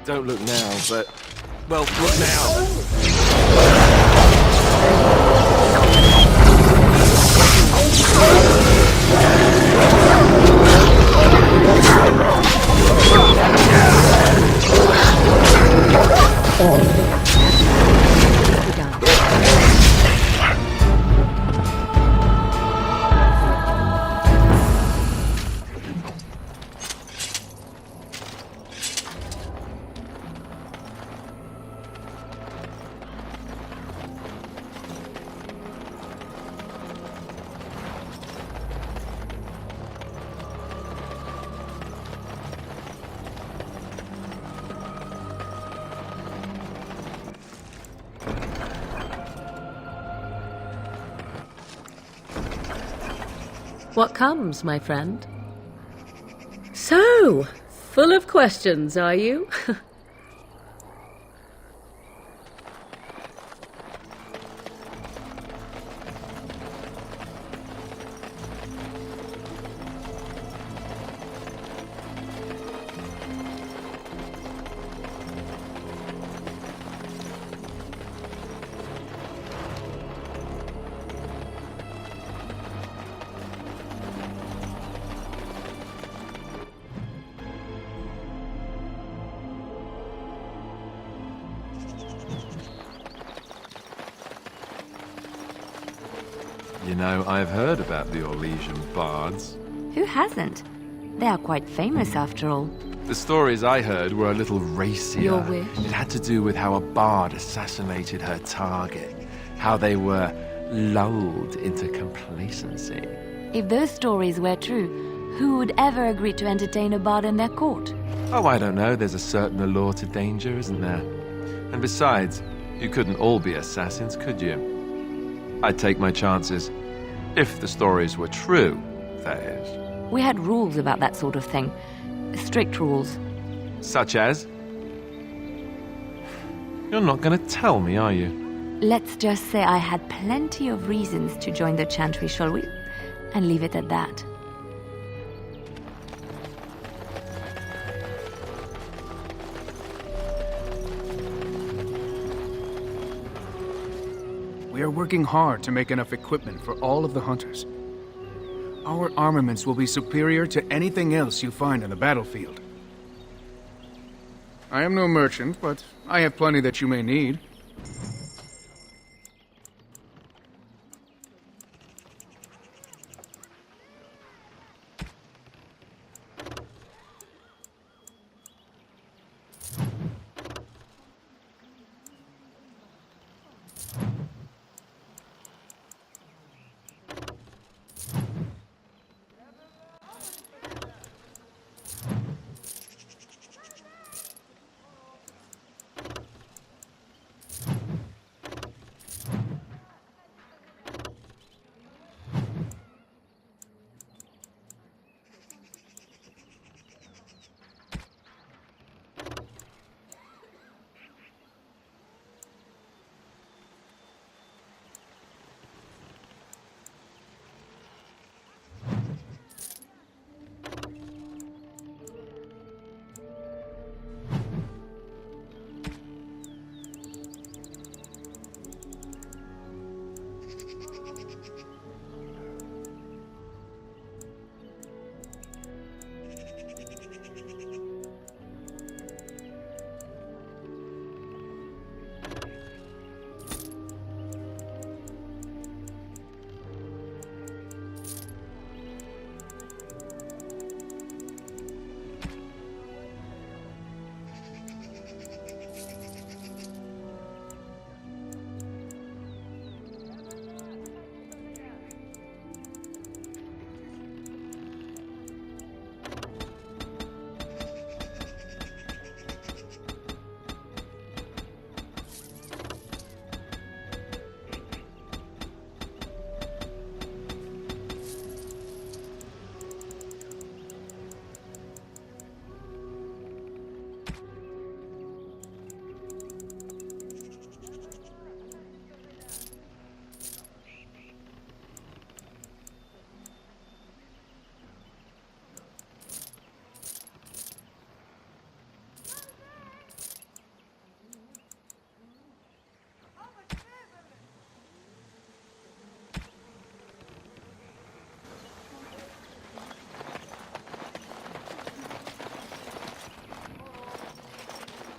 Don't look now, but... Well, look now! What comes, my friend? So, full of questions, are you? You know, I've heard about the Orlesian bards. Who hasn't? They are quite famous after all. The stories I heard were a little racier. Your wish? It had to do with how a bard assassinated her target, how they were lulled into complacency. If those stories were true, who would ever agree to entertain a bard in their court? Oh, I don't know. There's a certain allure to danger, isn't there? And besides, you couldn't all be assassins, could you? I'd take my chances. If the stories were true, that is. We had rules about that sort of thing. Strict rules. Such as? You're not going to tell me, are you? Let's just say I had plenty of reasons to join the Chantry, shall we? And leave it at that. We are working hard to make enough equipment for all of the hunters. Our armaments will be superior to anything else you find on the battlefield. I am no merchant, but I have plenty that you may need.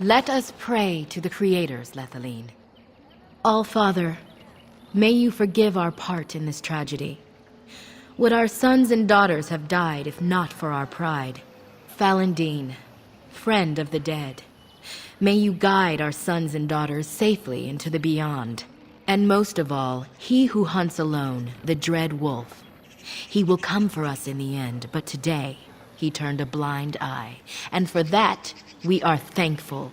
Let us pray to the creators, Lethaline. All-Father, may you forgive our part in this tragedy. Would our sons and daughters have died if not for our pride? Falendine, friend of the dead, may you guide our sons and daughters safely into the beyond. And most of all, he who hunts alone, the dread wolf. He will come for us in the end, but today he turned a blind eye. And for that, we are thankful.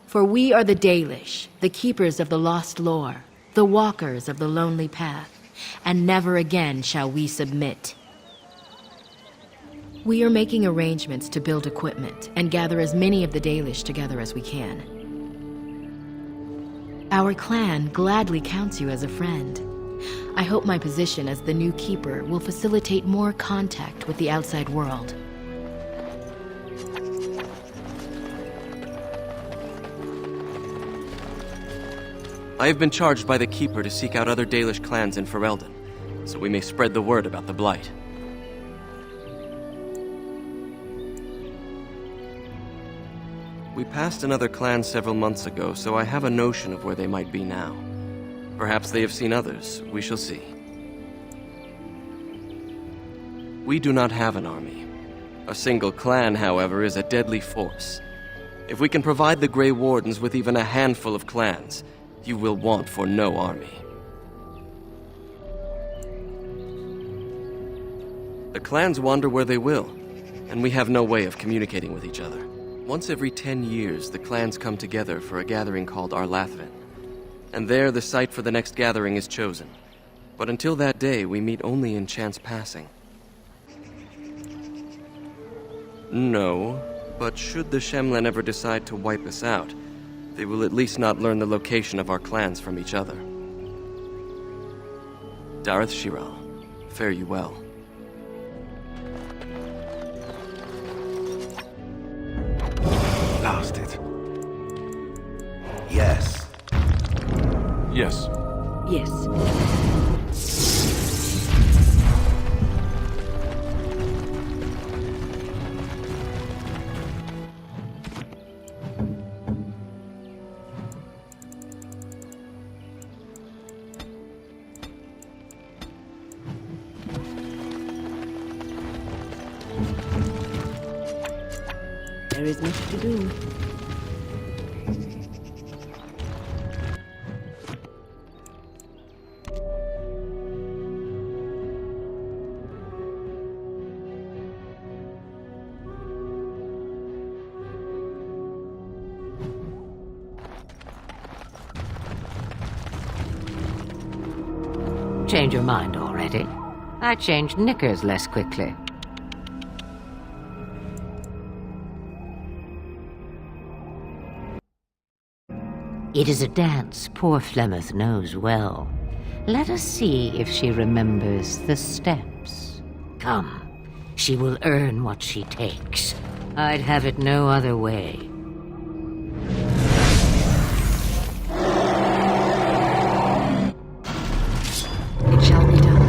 For we are the Dalish, the keepers of the lost lore, the walkers of the lonely path, and never again shall we submit. We are making arrangements to build equipment and gather as many of the Dalish together as we can. Our clan gladly counts you as a friend. I hope my position as the new keeper will facilitate more contact with the outside world. I have been charged by the Keeper to seek out other Dalish clans in Ferelden, so we may spread the word about the Blight. We passed another clan several months ago, so I have a notion of where they might be now. Perhaps they have seen others. We shall see. We do not have an army. A single clan, however, is a deadly force. If we can provide the Grey Wardens with even a handful of clans, you will want for no army. The clans wander where they will, and we have no way of communicating with each other. Once every 10 years, the clans come together for a gathering called Arlathvin. And there, the site for the next gathering is chosen. But until that day, we meet only in chance passing. No, but should the Shemlen ever decide to wipe us out, they will at least not learn the location of our clans from each other. Dareth Shiral, fare you well. Blast it. Yes. Yes. Yes. There is much to do. Change your mind already? I changed knickers less quickly. It is a dance poor Flemeth knows well. Let us see if she remembers the steps. Come, she will earn what she takes. I'd have it no other way. It shall be done.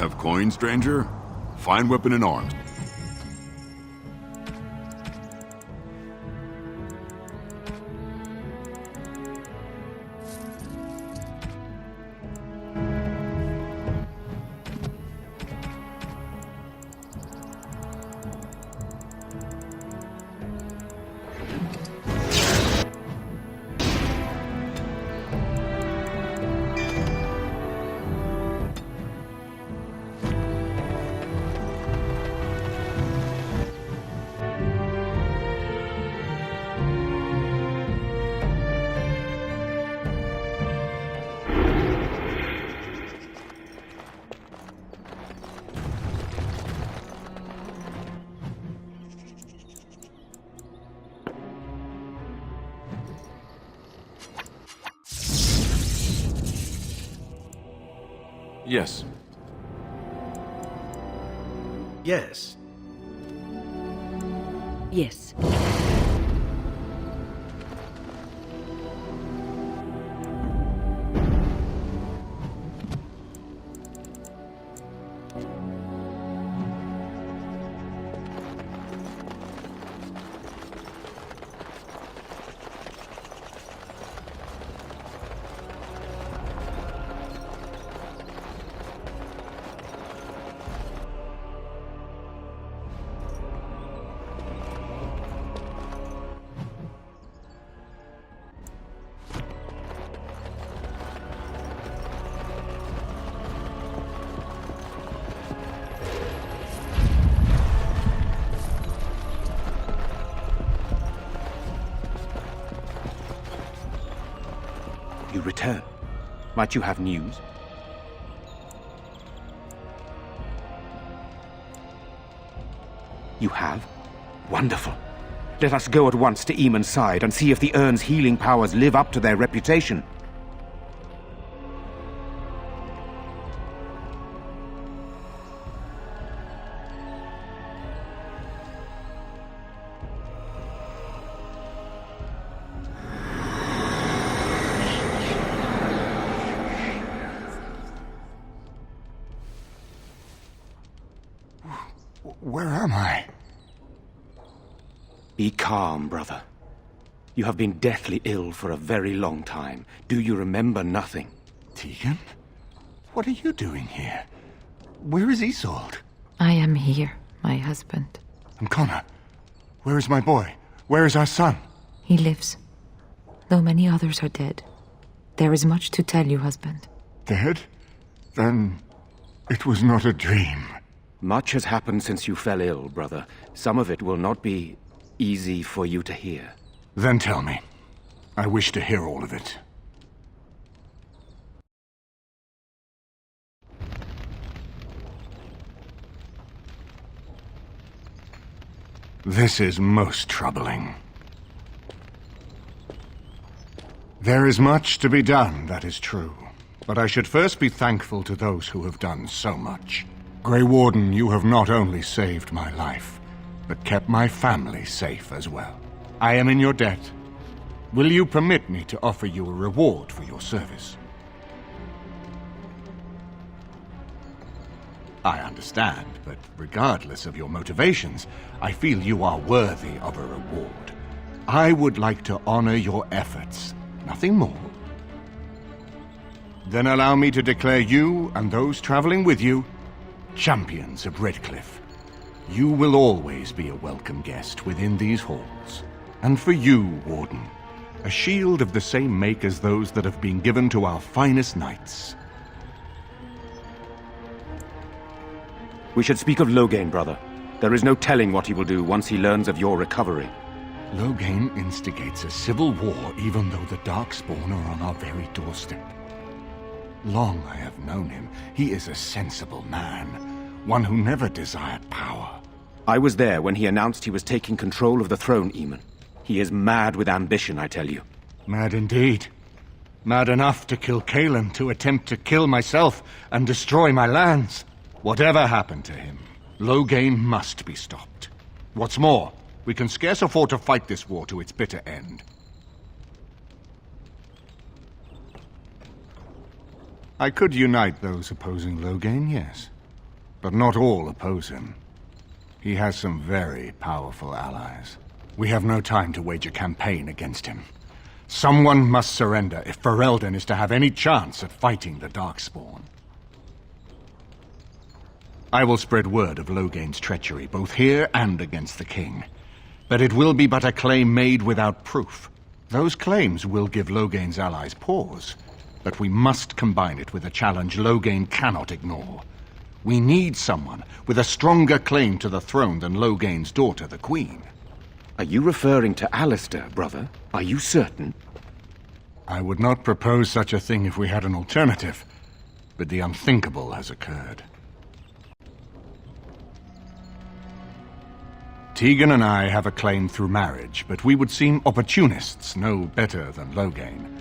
have coin, stranger? Fine weapon and arms. Yes. Yes. Yes. You return. Might you have news? You have? Wonderful. Let us go at once to Eamon's side and see if the Urn's healing powers live up to their reputation. Where am I? Be calm, brother. You have been deathly ill for a very long time. Do you remember nothing? Tegan? What are you doing here? Where is Isolde? I am here, my husband. And Connor? Where is my boy? Where is our son? He lives, though many others are dead. There is much to tell you, husband. Dead? Then it was not a dream. Much has happened since you fell ill, brother. Some of it will not be easy for you to hear. Then tell me. I wish to hear all of it. This is most troubling. There is much to be done, that is true. But I should first be thankful to those who have done so much. Grey Warden, you have not only saved my life, but kept my family safe as well. I am in your debt. Will you permit me to offer you a reward for your service? I understand, but regardless of your motivations, I feel you are worthy of a reward. I would like to honor your efforts, nothing more. Then allow me to declare you and those traveling with you champions of Redcliffe. You will always be a welcome guest within these halls. And for you, Warden, a shield of the same make as those that have been given to our finest knights. We should speak of Loghain, brother. There is no telling what he will do once he learns of your recovery. Loghain instigates a civil war even though the Darkspawn are on our very doorstep. Long I have known him. He is a sensible man, one who never desired power. I was there when he announced he was taking control of the throne, Eamon. He is mad with ambition, I tell you. Mad indeed. Mad enough to kill Cailan, to attempt to kill myself and destroy my lands. Whatever happened to him, Loghain must be stopped. What's more, we can scarce afford to fight this war to its bitter end. I could unite those opposing Loghain, yes. but not all oppose him. He has some very powerful allies. We have no time to wage a campaign against him. Someone must surrender if Ferelden is to have any chance at fighting the Darkspawn. I will spread word of Logain's treachery, both here and against the king. But it will be but a claim made without proof. Those claims will give Logain's allies pause, but we must combine it with a challenge Logain cannot ignore. We need someone with a stronger claim to the throne than Logain's daughter, the Queen. Are you referring to Alistair, brother? Are you certain? I would not propose such a thing if we had an alternative, but the unthinkable has occurred. Tegan and I have a claim through marriage, but we would seem opportunists no better than Logain.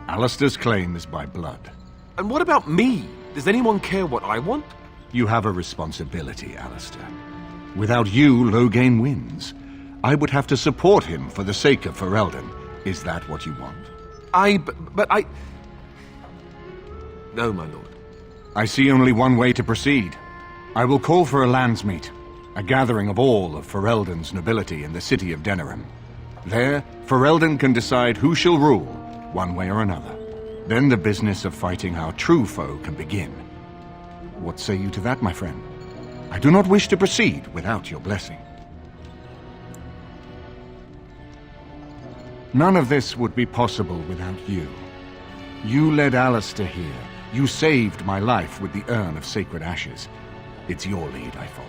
Alistair's claim is by blood. And what about me? Does anyone care what I want? You have a responsibility, Alistair. Without you, Logain wins. I would have to support him for the sake of Ferelden. Is that what you want? But I... No, my lord. I see only one way to proceed. I will call for a landsmeet, a gathering of all of Ferelden's nobility in the city of Denerim. There, Ferelden can decide who shall rule, one way or another. Then the business of fighting our true foe can begin. What say you to that, my friend? I do not wish to proceed without your blessing. None of this would be possible without you. You led Alistair here. You saved my life with the Urn of Sacred Ashes. It's your lead I follow.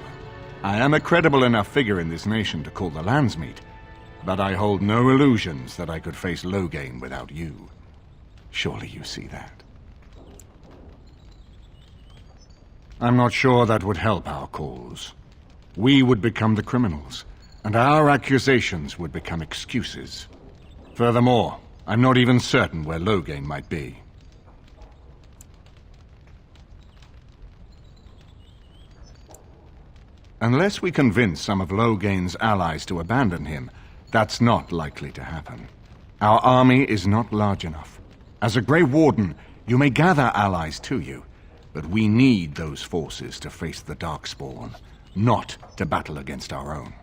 I am a credible enough figure in this nation to call the landsmeet, but I hold no illusions that I could face Logain without you. Surely you see that. I'm not sure that would help our cause. We would become the criminals, and our accusations would become excuses. Furthermore, I'm not even certain where Logain might be. Unless we convince some of Logain's allies to abandon him, that's not likely to happen. Our army is not large enough. As a Grey Warden, you may gather allies to you, but we need those forces to face the Darkspawn, not to battle against our own.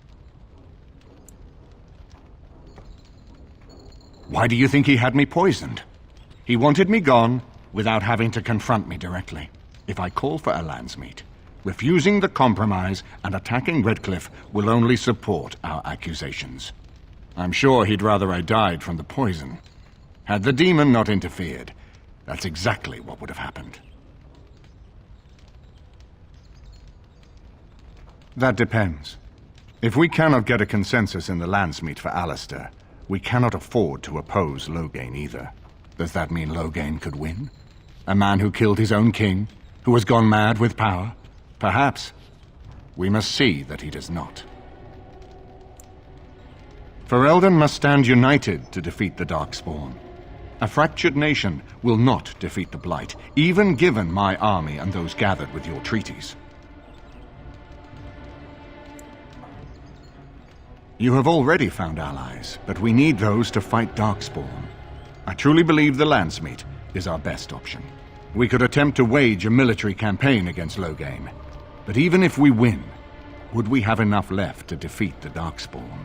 Why do you think he had me poisoned? He wanted me gone without having to confront me directly. If I call for a landsmeet, refusing the compromise and attacking Redcliffe will only support our accusations. I'm sure he'd rather I died from the poison. Had the demon not interfered, that's exactly what would have happened. That depends. If we cannot get a consensus in the landsmeet for Alistair, we cannot afford to oppose Logain either. Does that mean Logain could win? A man who killed his own king, who has gone mad with power? Perhaps. We must see that he does not. Ferelden must stand united to defeat the Darkspawn. A fractured nation will not defeat the Blight, even given my army and those gathered with your treaties. You have already found allies, but we need those to fight Darkspawn. I truly believe the landsmeet is our best option. We could attempt to wage a military campaign against Logain, but even if we win, would we have enough left to defeat the Darkspawn?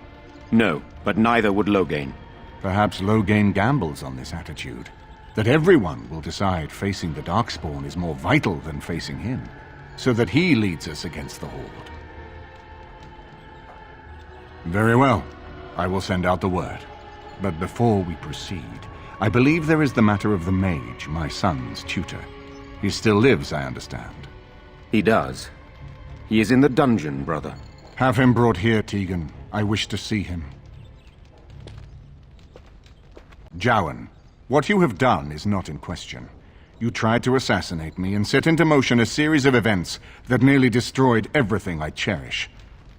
No, but neither would Logain. Perhaps Logain gambles on this attitude, that everyone will decide facing the Darkspawn is more vital than facing him, so that he leads us against the Horde. Very well. I will send out the word. But before we proceed, I believe there is the matter of the mage, my son's tutor. He still lives, I understand. He does. He is in the dungeon, brother. Have him brought here, Tegan. I wish to see him. Jowan, what you have done is not in question. You tried to assassinate me and set into motion a series of events that nearly destroyed everything I cherish.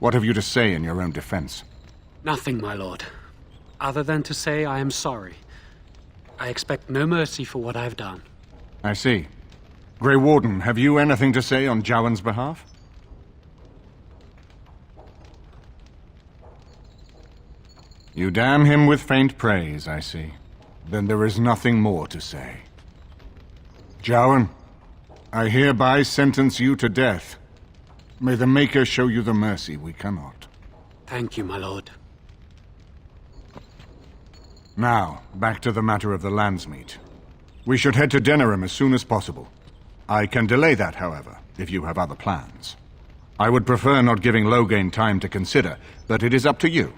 What have you to say in your own defense? Nothing, my lord. Other than to say I am sorry. I expect no mercy for what I've done. I see. Grey Warden, have you anything to say on Jowan's behalf? You damn him with faint praise, I see. Then there is nothing more to say. Jowan, I hereby sentence you to death. May the Maker show you the mercy we cannot. Thank you, my lord. Now, back to the matter of the Landsmeet. We should head to Denerim as soon as possible. I can delay that, however, if you have other plans. I would prefer not giving Loghain time to consider, but it is up to you.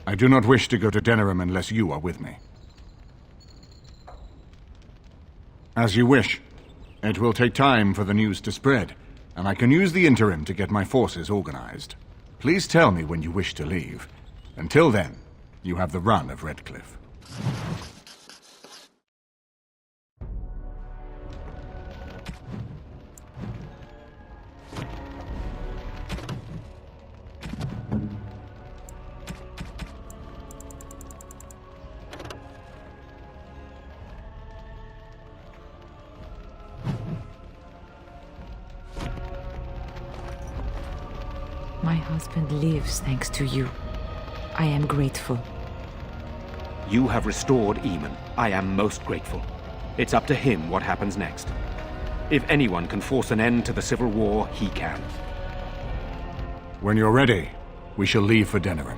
I do not wish to go to Denerim unless you are with me. As you wish. It will take time for the news to spread, and I can use the interim to get my forces organized. Please tell me when you wish to leave. Until then, you have the run of Redcliffe. My husband lives thanks to you. I am grateful. You have restored Eamon. I am most grateful. It's up to him what happens next. If anyone can force an end to the civil war, he can. When you're ready, we shall leave for Denerim.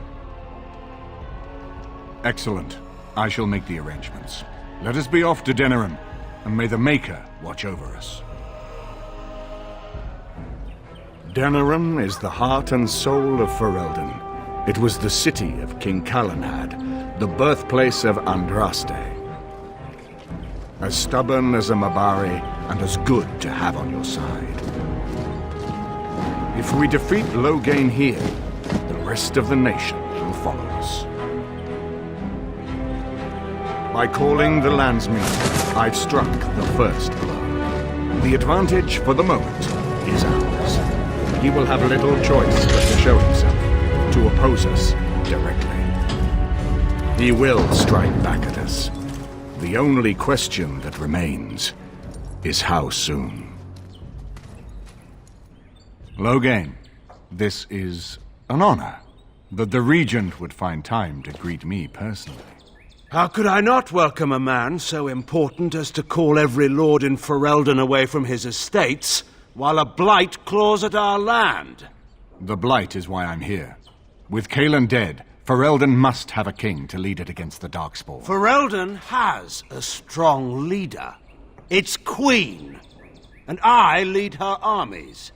Excellent. I shall make the arrangements. Let us be off to Denerim, and may the Maker watch over us. Denerim is the heart and soul of Ferelden. It was the city of King Calenhad, the birthplace of Andraste. As stubborn as a Mabari, and as good to have on your side. If we defeat Loghain here, the rest of the nation will follow us. By calling the Landsmeet, I've struck the first blow. The advantage, for the moment, is ours. He will have little choice but to show himself, to oppose us directly. He will strike back at us. The only question that remains is how soon. Loghain, this is an honor that the Regent would find time to greet me personally. How could I not welcome a man so important as to call every lord in Ferelden away from his estates, while a blight claws at our land? The blight is why I'm here. With Cailan dead, Ferelden must have a king to lead it against the Darkspawn. Ferelden has a strong leader. Its queen. And I lead her armies.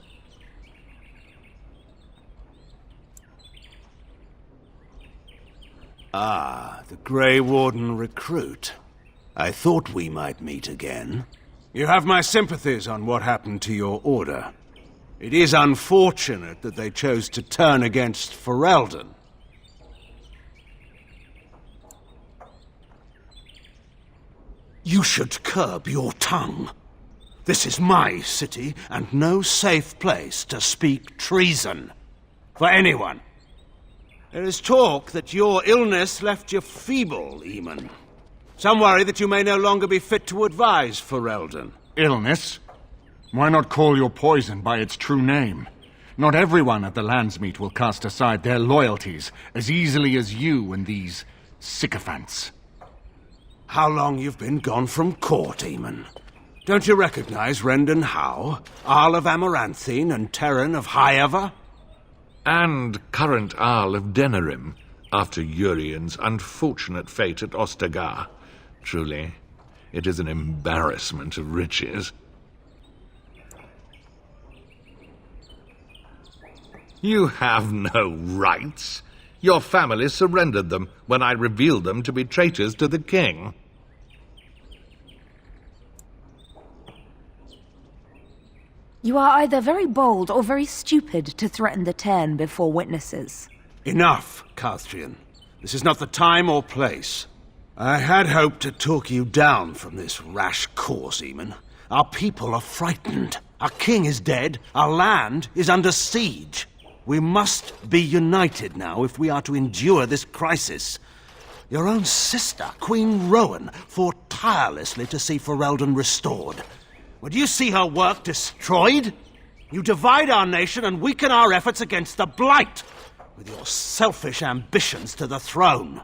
Ah, the Grey Warden recruit. I thought we might meet again. You have my sympathies on what happened to your order. It is unfortunate that they chose to turn against Ferelden. You should curb your tongue. This is my city, and no safe place to speak treason. For anyone. There is talk that your illness left you feeble, Eamon. Some worry that you may no longer be fit to advise Ferelden. Illness? Why not call your poison by its true name? Not everyone at the Landsmeet will cast aside their loyalties as easily as you and these sycophants. How long you've been gone from court, Eamon? Don't you recognize Rendon Howe, Arl of Amaranthine, and Terran of Highever? And current Arl of Denerim, after Urien's unfortunate fate at Ostagar. Truly, it is an embarrassment of riches. You have no rights. Your family surrendered them when I revealed them to be traitors to the king. You are either very bold or very stupid to threaten the Tern before witnesses. Enough, Carthrian. This is not the time or place. I had hoped to talk you down from this rash course, Eamon. Our people are frightened. Our king is dead. Our land is under siege. We must be united now if we are to endure this crisis. Your own sister, Queen Rowan, fought tirelessly to see Ferelden restored. Would you see her work destroyed? You divide our nation and weaken our efforts against the Blight, with your selfish ambitions to the throne.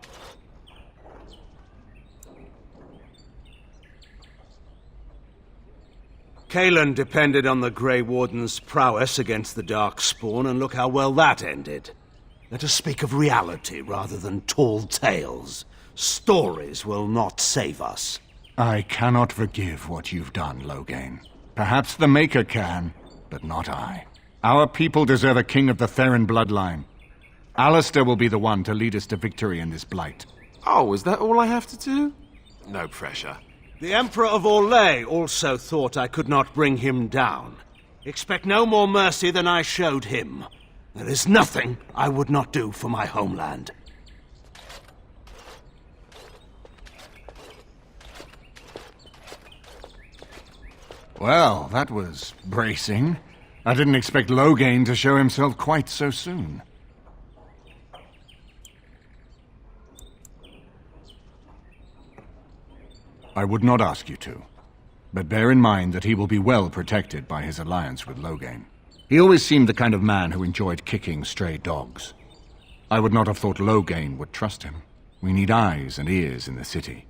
Cailan depended on the Grey Warden's prowess against the Darkspawn, and look how well that ended. Let us speak of reality rather than tall tales. Stories will not save us. I cannot forgive what you've done, Loghain. Perhaps the Maker can, but not I. Our people deserve a king of the Theron bloodline. Alistair will be the one to lead us to victory in this blight. Oh, is that all I have to do? No pressure. The Emperor of Orlais also thought I could not bring him down. Expect no more mercy than I showed him. There is nothing I would not do for my homeland. Well, that was bracing. I didn't expect Loghain to show himself quite so soon. I would not ask you to, but bear in mind that he will be well protected by his alliance with Loghain. He always seemed the kind of man who enjoyed kicking stray dogs. I would not have thought Loghain would trust him. We need eyes and ears in the city.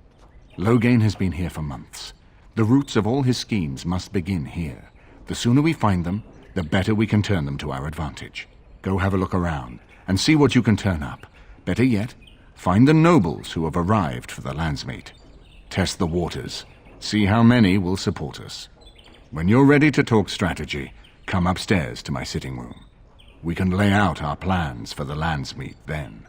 Loghain has been here for months. The roots of all his schemes must begin here. The sooner we find them, the better we can turn them to our advantage. Go have a look around, and see what you can turn up. Better yet, find the nobles who have arrived for the Landsmeet. Test the waters. See how many will support us. When you're ready to talk strategy, come upstairs to my sitting room. We can lay out our plans for the Landsmeet then.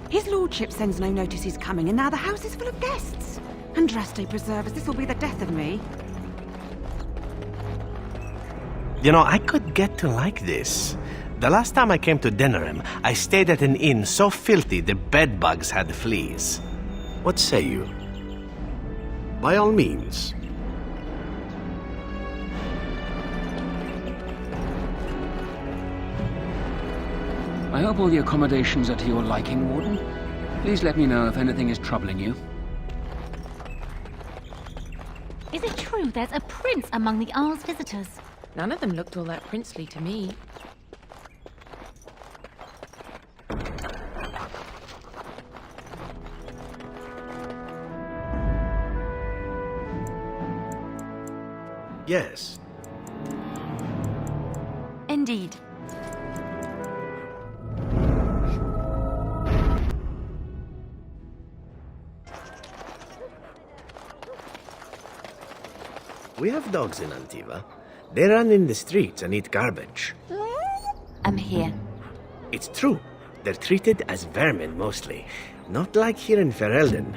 His lordship sends no notice he's coming, and now the house is full of guests. Andraste preserve us, this will be the death of me. You know, I could get to like this. The last time I came to Denerim, I stayed at an inn so filthy the bedbugs had fleas. What say you? By all means. I hope all the accommodations are to your liking, Warden. Please let me know if anything is troubling you. Is it true there's a prince among the Arl's visitors? None of them looked all that princely to me. Yes. Indeed. We have dogs in Antiva. They run in the streets and eat garbage. I'm here. It's true. They're treated as vermin mostly. Not like here in Ferelden.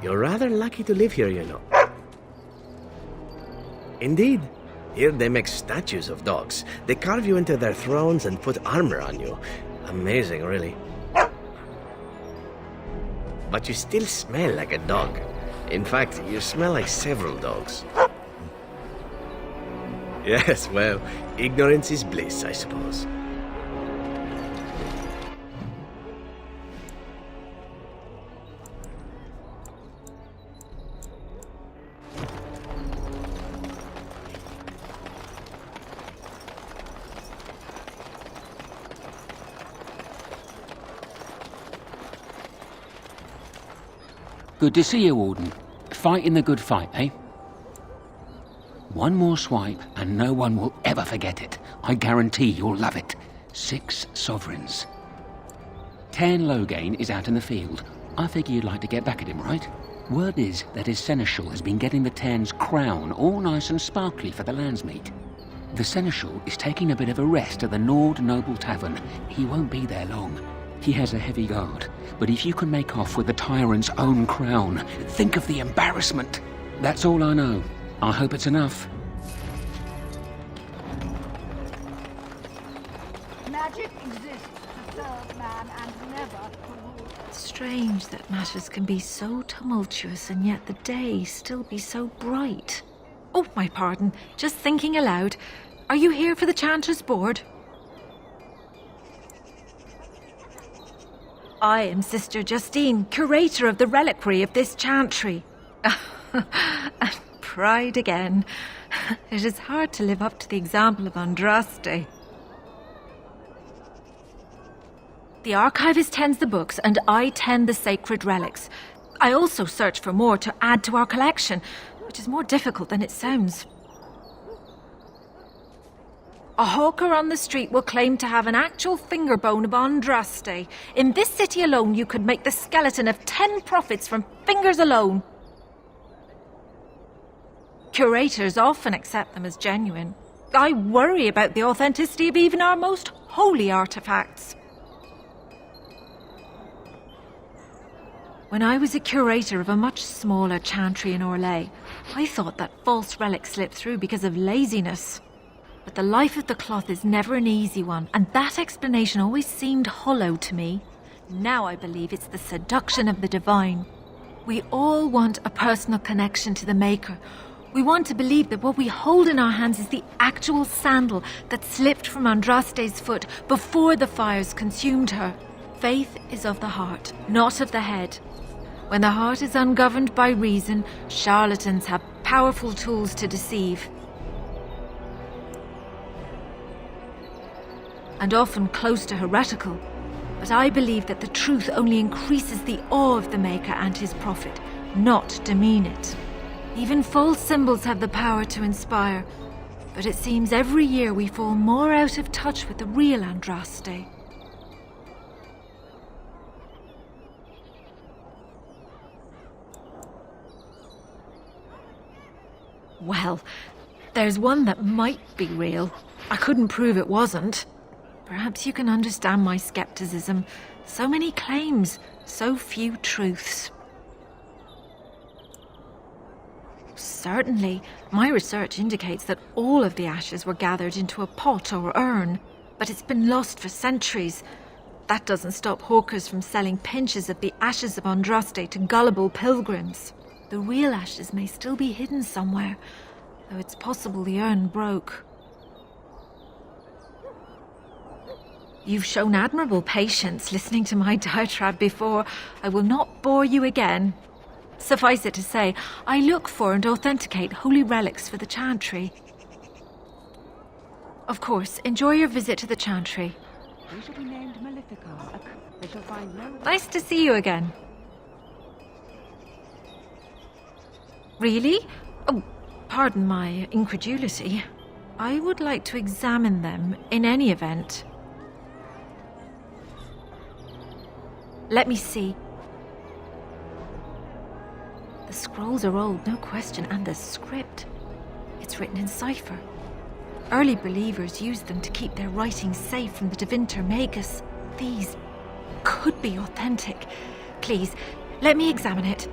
You're rather lucky to live here, you know. Indeed. Here they make statues of dogs. They carve you into their thrones and put armor on you. Amazing, really. But you still smell like a dog. In fact, you smell like several dogs. Yes, well, ignorance is bliss, I suppose. Good to see you, Warden. Fighting the good fight, eh? One more swipe, and no one will ever forget it. I guarantee you'll love it. 6 sovereigns. Cairn Loghain is out in the field. I figure you'd like to get back at him, right? Word is that his seneschal has been getting the Cairn's crown all nice and sparkly for the Landsmeet. The seneschal is taking a bit of a rest at the Nord Noble Tavern. He won't be there long. He has a heavy guard, but if you can make off with the tyrant's own crown, think of the embarrassment. That's all I know. I hope it's enough. Magic exists to serve man and never to rule. Strange that matters can be so tumultuous and yet the day still be so bright. Oh, my pardon. Just thinking aloud. Are you here for the Chanters' Board? I am Sister Justine, curator of the reliquary of this chantry. And pride again. It is hard to live up to the example of Andraste. The archivist tends the books, and I tend the sacred relics. I also search for more to add to our collection, which is more difficult than it sounds. A hawker on the street will claim to have an actual finger bone of Andraste. In this city alone, you could make the skeleton of 10 prophets from fingers alone. Curators often accept them as genuine. I worry about the authenticity of even our most holy artifacts. When I was a curator of a much smaller chantry in Orlais, I thought that false relics slipped through because of laziness. But the life of the cloth is never an easy one, and that explanation always seemed hollow to me. Now I believe it's the seduction of the divine. We all want a personal connection to the Maker. We want to believe that what we hold in our hands is the actual sandal that slipped from Andraste's foot before the fires consumed her. Faith is of the heart, not of the head. When the heart is ungoverned by reason, charlatans have powerful tools to deceive. And often close to heretical. But I believe that the truth only increases the awe of the Maker and his prophet, not demean it. Even false symbols have the power to inspire, but it seems every year we fall more out of touch with the real Andraste. Well, there's one that might be real. I couldn't prove it wasn't. Perhaps you can understand my skepticism. So many claims, so few truths. Certainly, my research indicates that all of the ashes were gathered into a pot or urn, but it's been lost for centuries. That doesn't stop hawkers from selling pinches of the ashes of Andraste to gullible pilgrims. The real ashes may still be hidden somewhere, though it's possible the urn broke. You've shown admirable patience listening to my diatribe before. I will not bore you again. Suffice it to say, I look for and authenticate holy relics for the chantry. Of course, enjoy your visit to the chantry. We shall be named Maleficar. They shall find no... Nice to see you again. Really? Oh, pardon my incredulity. I would like to examine them in any event. Let me see. The scrolls are old, no question, and the script. It's written in cipher. Early believers used them to keep their writings safe from the Divinter Magus. These could be authentic. Please, let me examine it.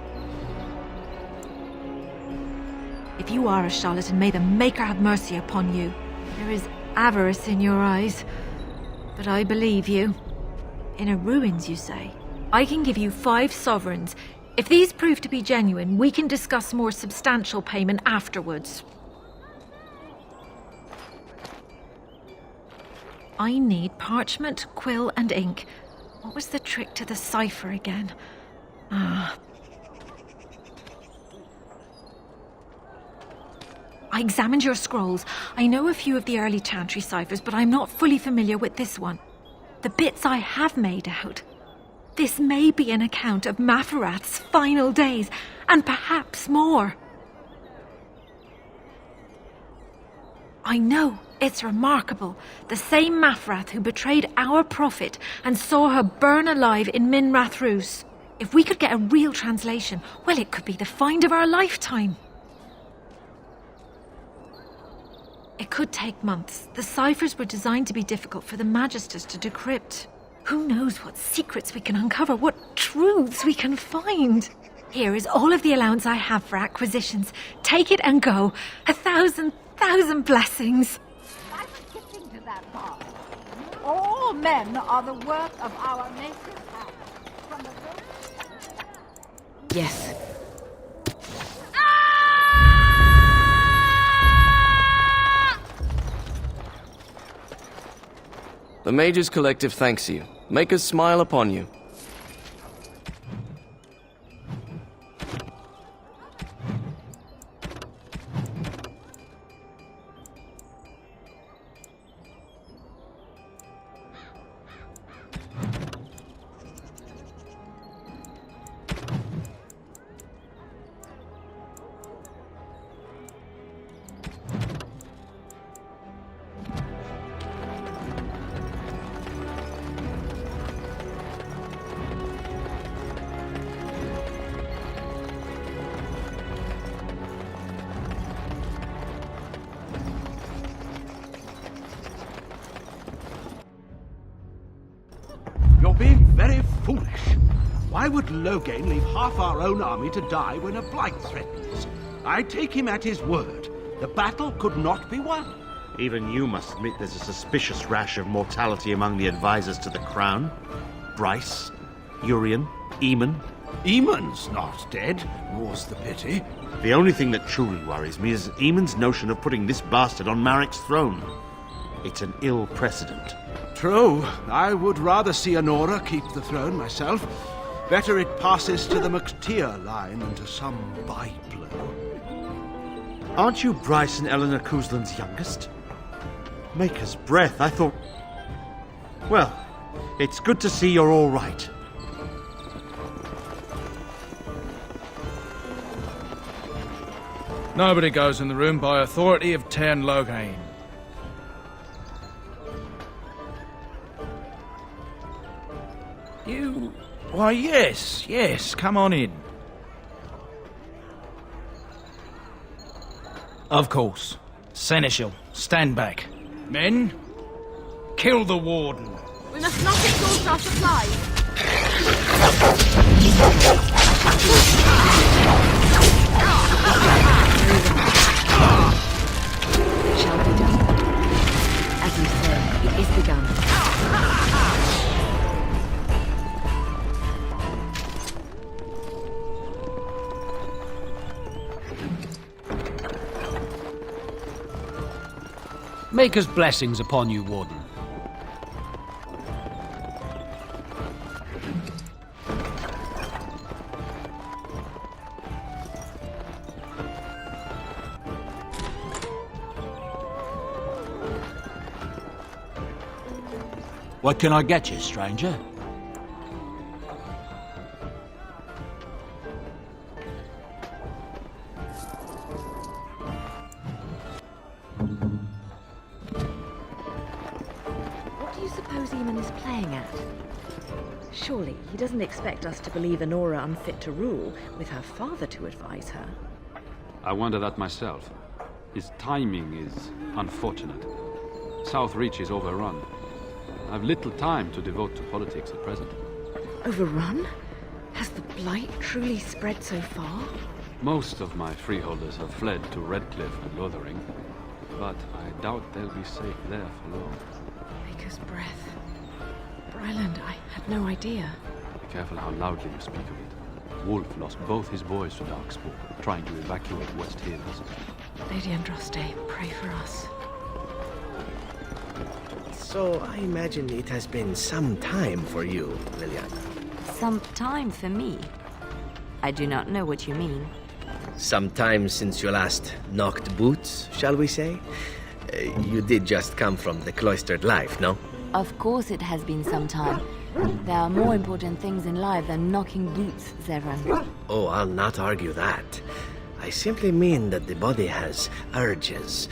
If you are a charlatan, may the Maker have mercy upon you. There is avarice in your eyes, but I believe you. Inner ruins, you say? I can give you 5 sovereigns. If these prove to be genuine, we can discuss more substantial payment afterwards. I need parchment, quill, and ink. What was the trick to the cipher again? I examined your scrolls. I know a few of the early chantry ciphers, but I'm not fully familiar with this one. The bits I have made out. This may be an account of Maferath's final days, and perhaps more. I know, it's remarkable. The same Maferath who betrayed our prophet and saw her burn alive in Minrath Rus. If we could get a real translation, well, it could be the find of our lifetime. It could take months. The ciphers were designed to be difficult for the Magisters to decrypt. Who knows what secrets we can uncover, what truths we can find. Here is all of the allowance I have for acquisitions. Take it and go. 1,000 blessings. I'm getting to that part. All men are the work of our Maker's hand. From the Yes. The Mages Collective thanks you. Make us smile upon you. Why would Loghain leave half our own army to die when a blight threatens? I take him at his word. The battle could not be won. Even you must admit there's a suspicious rash of mortality among the advisors to the crown. Bryce, Urien, Eamon. Eamon's not dead, more's the pity. The only thing that truly worries me is Eamon's notion of putting this bastard on Marik's throne. It's an ill precedent. True. I would rather see Honora keep the throne myself. Better it passes to the McTeer line than to some byblow. Aren't you Bryce and Eleanor Cousland's youngest? Maker's breath, I thought... Well, it's good to see you're all right. Nobody goes in the room by authority of Teyrn Loghain. You... Why, yes, come on in. Of course. Seneschal, stand back. Men, kill the Warden. We must not exhaust our supplies. It shall be done. As you said, it is begun. Maker's blessings upon you, Warden. What can I get you, stranger? What do you suppose Eamon is playing at? Surely he doesn't expect us to believe Honora unfit to rule, with her father to advise her. I wonder that myself. His timing is unfortunate. South Reach is overrun. I've little time to devote to politics at present. Overrun? Has the blight truly spread so far? Most of my freeholders have fled to Redcliffe and Lothering, but I doubt they'll be safe there for long. Maker's breath. Bryland, I had no idea. Be careful how loudly you speak of it. Wolf lost both his boys to Darkspawn, trying to evacuate West Hills. Lady Andraste, pray for us. So I imagine it has been some time for you, Liliana. Some time for me? I do not know what you mean. Some time since you last knocked boots, shall we say? You did just come from the cloistered life, no? Of course it has been some time. There are more important things in life than knocking boots, Zevran. Oh, I'll not argue that. I simply mean that the body has urges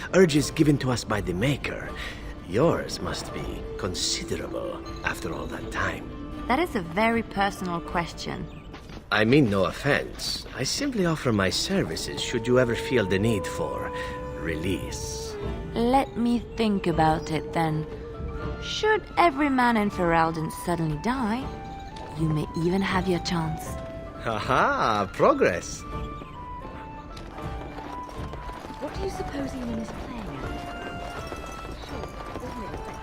given to us by the Maker. Yours must be considerable after all that time. That is a very personal question. I mean no offense. I simply offer my services should you ever feel the need for release. Let me think about it then. Should every man in Ferelden suddenly die, you may even have your chance. Haha, progress. What do you suppose Eamon is playing at? Sure, doesn't it affect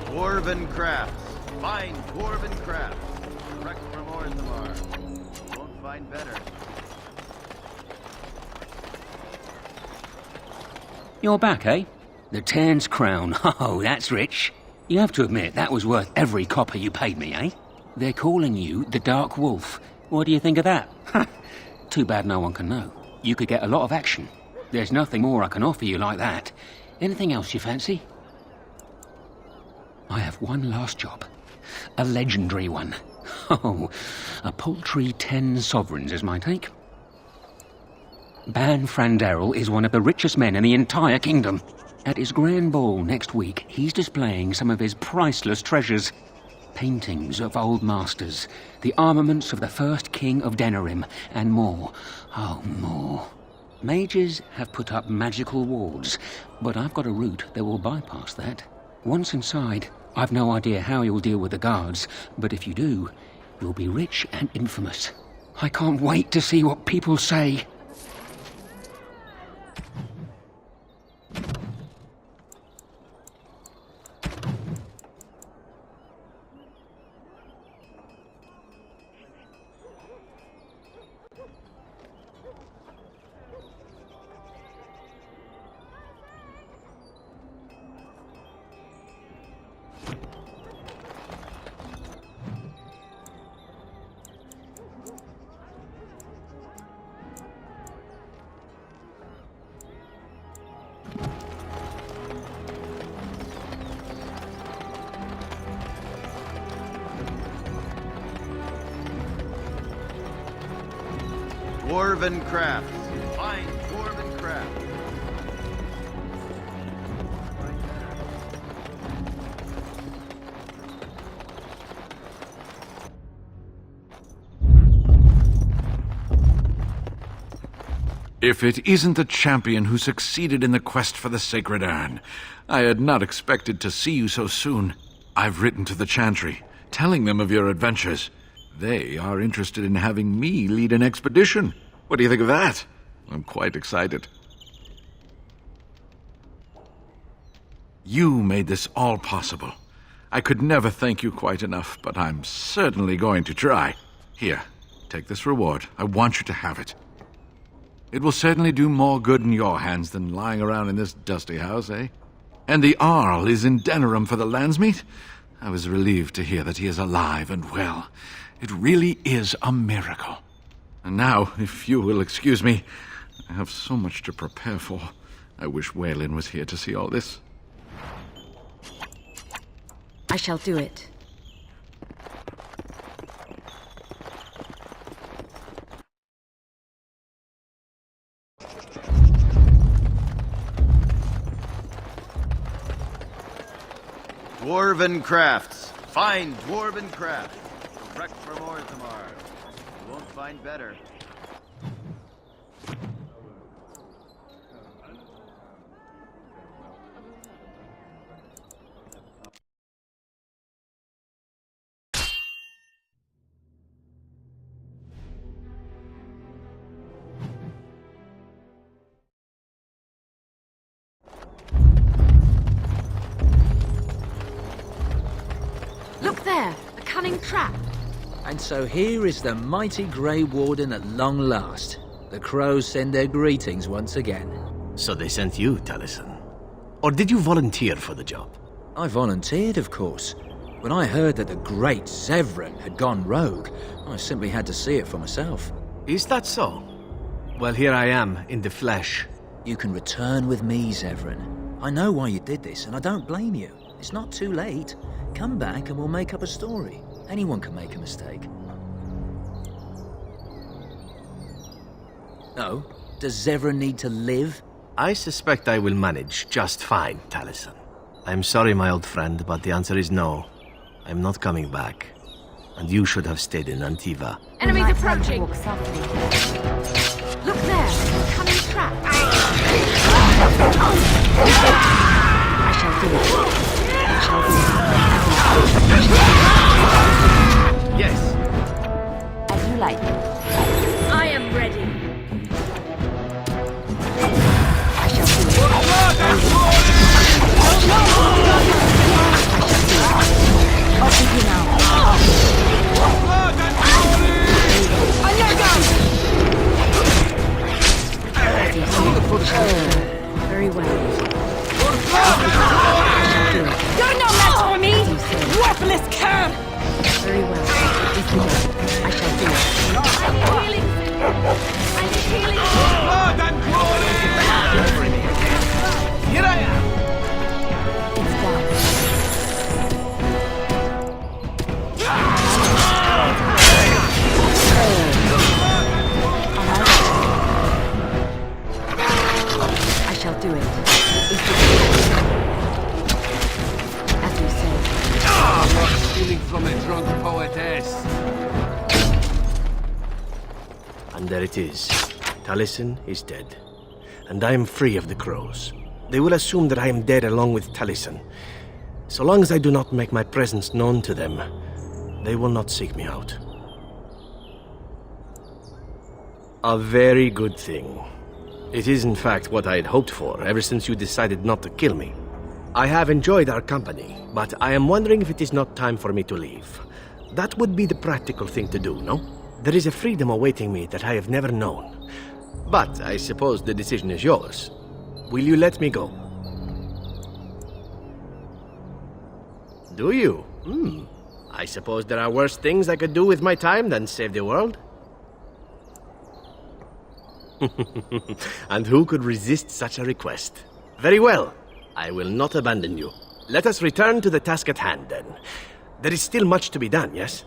Dwarven crafts. Fine dwarven crafts. Direct from Orthamar. Won't find better. You're back, eh? The Teyrn's crown. Oh, that's rich. You have to admit, that was worth every copper you paid me, eh? They're calling you the Dark Wolf. What do you think of that? Too bad no one can know. You could get a lot of action. There's nothing more I can offer you like that. Anything else you fancy? I have one last job. A legendary one. Oh, a paltry 10 sovereigns is my take. Ban Frandarel is one of the richest men in the entire kingdom. At his grand ball next week, he's displaying some of his priceless treasures. Paintings of old masters, the armaments of the first king of Denerim, and more. Oh, more. Mages have put up magical walls, but I've got a route that will bypass that. Once inside, I've no idea how you'll deal with the guards, but if you do, you'll be rich and infamous. I can't wait to see what people say. Dwarven crafts. Fine dwarven crafts. If it isn't the champion who succeeded in the quest for the Sacred Urn, I had not expected to see you so soon. I've written to the Chantry, telling them of your adventures. They are interested in having me lead an expedition. What do you think of that? I'm quite excited. You made this all possible. I could never thank you quite enough, but I'm certainly going to try. Here, take this reward. I want you to have it. It will certainly do more good in your hands than lying around in this dusty house, eh? And the Arl is in Denerim for the Landsmeet? I was relieved to hear that he is alive and well. It really is a miracle. And now, if you will excuse me, I have so much to prepare for. I wish Waylin was here to see all this. I shall do it. Dwarven crafts. Fine dwarven crafts. Direct from Orthamar. You won't find better. Look there! A cunning trap! And so here is the mighty Grey Warden at long last. The crows send their greetings once again. So they sent you, Taliesin? Or did you volunteer for the job? I volunteered, of course. When I heard that the great Zevran had gone rogue, I simply had to see it for myself. Is that so? Well, here I am, in the flesh. You can return with me, Zevran. I know why you did this, and I don't blame you. It's not too late. Come back and we'll make up a story. Anyone can make a mistake. No? Does Zevran need to live? I suspect I will manage just fine, Taliesin. I'm sorry, my old friend, but the answer is no. I'm not coming back. And you should have stayed in Antiva. Enemies approaching! Look there! Cunning trap! I shall do it. I shall do it. Yes. As you like. I am ready. I shall do it. Off with you now. Very well. And there it is. Taliesin is dead. And I am free of the crows. They will assume that I am dead along with Taliesin. So long as I do not make my presence known to them, they will not seek me out. A very good thing. It is in fact what I had hoped for ever since you decided not to kill me. I have enjoyed our company, but I am wondering if it is not time for me to leave. That would be the practical thing to do, no? There is a freedom awaiting me that I have never known. But I suppose the decision is yours. Will you let me go? Do you? I suppose there are worse things I could do with my time than save the world. And who could resist such a request? Very well. I will not abandon you. Let us return to the task at hand, then. There is still much to be done, yes?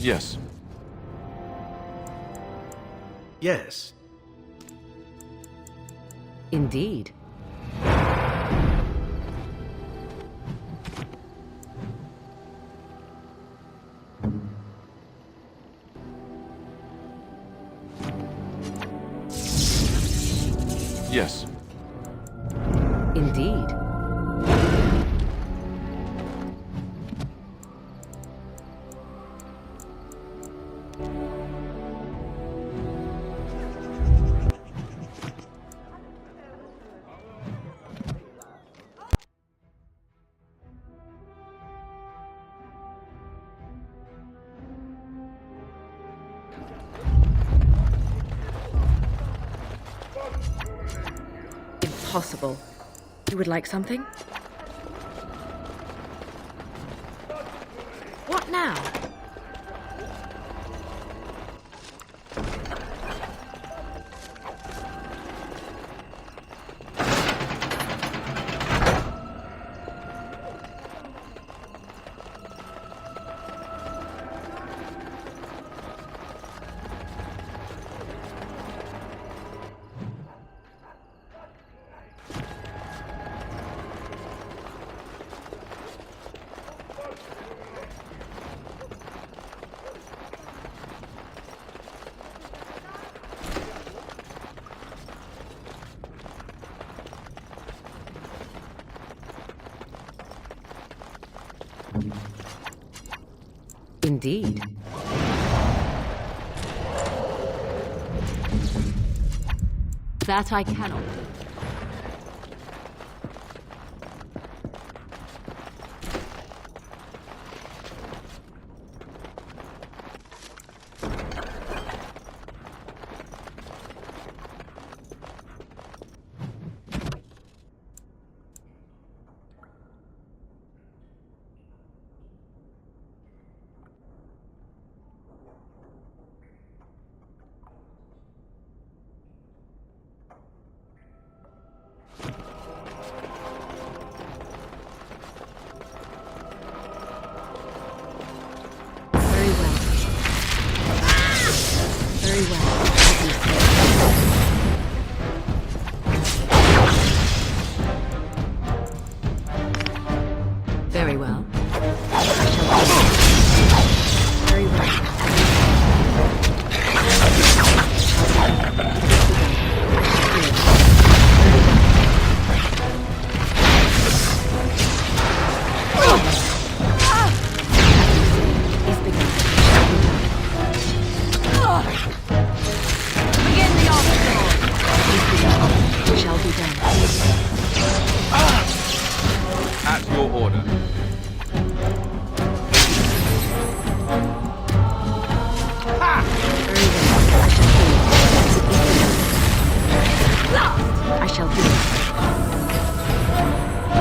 Yes. Yes. Indeed. Yes. Indeed. Impossible. You would like something? What now? Indeed. That I cannot do. Very well. I shall do. Very well. Is begun. At your order. I shall do it.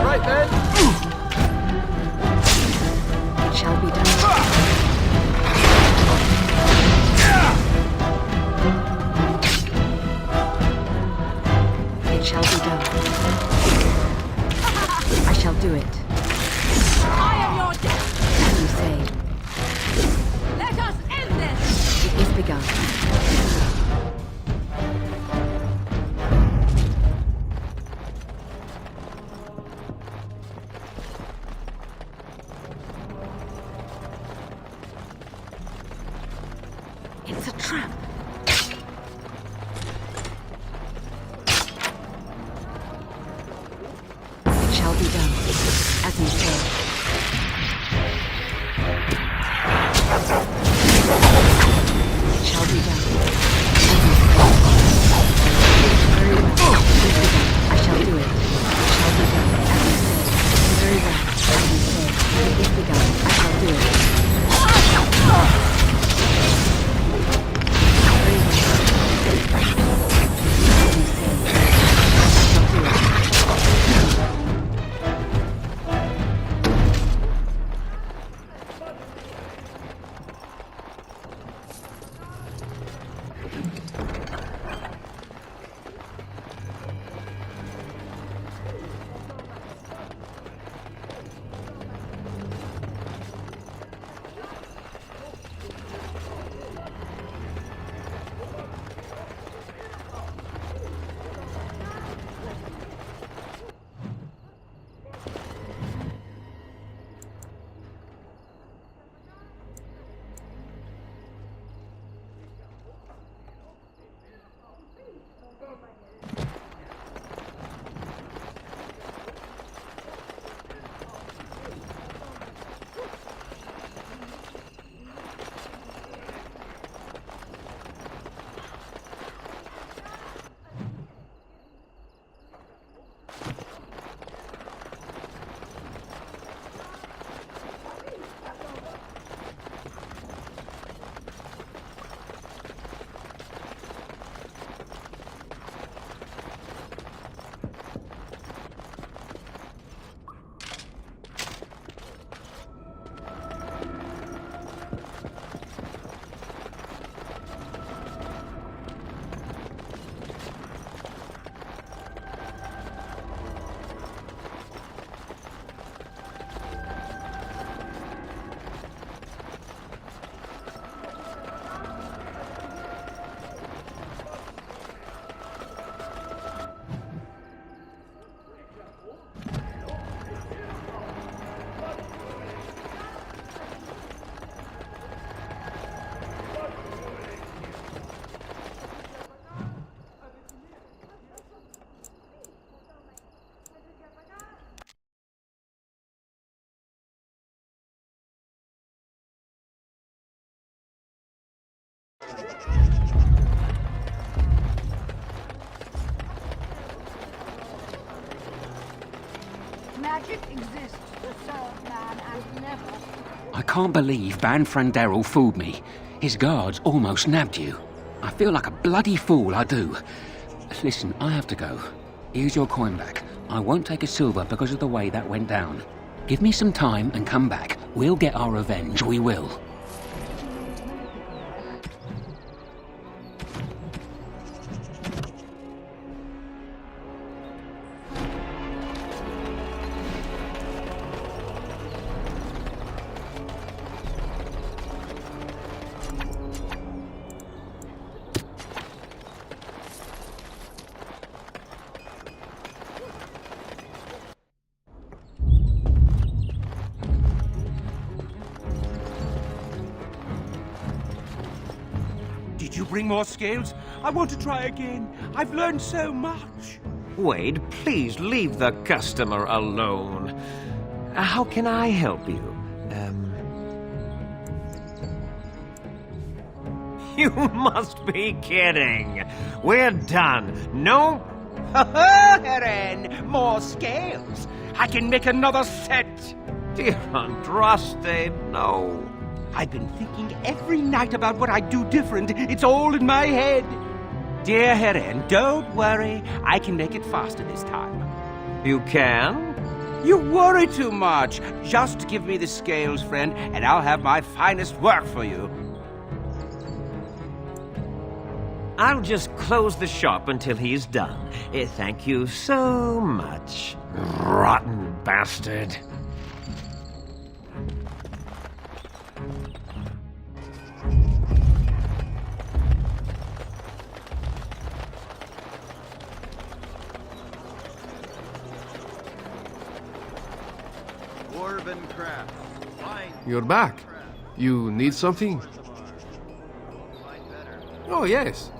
Right then. It shall be done. It shall be done. I shall do it. I am your death! As you say, Let us end this! it is begun. It's a trap. It shall be done, as you say. It shall be done, as you say. Very well. It is begun. I shall do it. It shall be done, as you say. Very well. As you say. It is begun. I shall do it. Magic exists to serve man and never. I can't believe Ban Franderil fooled me. His guards almost nabbed you. I feel like a bloody fool, I do. Listen, I have to go. Here's your coin back. I won't take a silver because of the way that went down. Give me some time and come back. We'll get our revenge, we will. Did you bring more scales? I want to try again. I've learned so much. Wade, please leave the customer alone. How can I help you? You must be kidding. We're done. No... Heren, more scales. I can make another set. Dear Andraste, no. I've been thinking every night about what I'd do different. It's all in my head. Dear Heren, don't worry. I can make it faster this time. You can? You worry too much. Just give me the scales, friend, and I'll have my finest work for you. I'll just close the shop until he's done. Thank you so much. Rotten bastard. Dwarven craft. Fine. You're back. You need something? Oh, yes.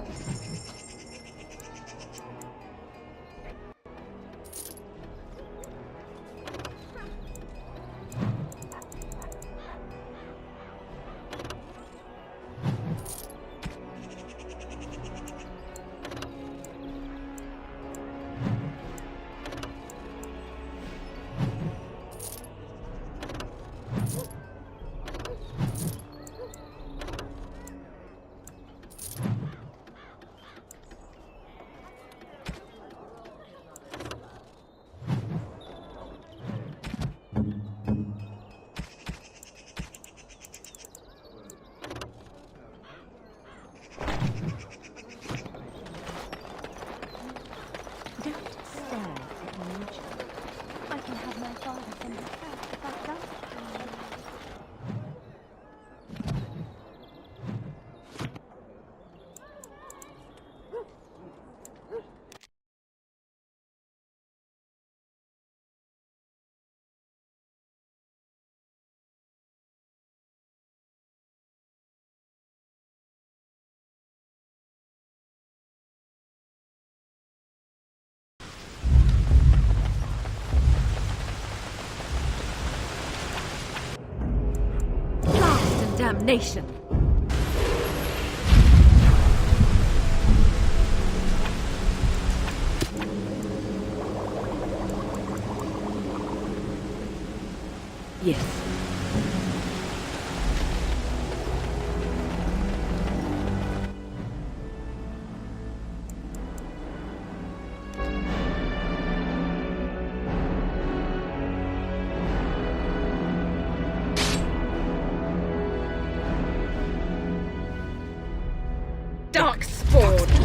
Damnation! Yes. Darkspawn!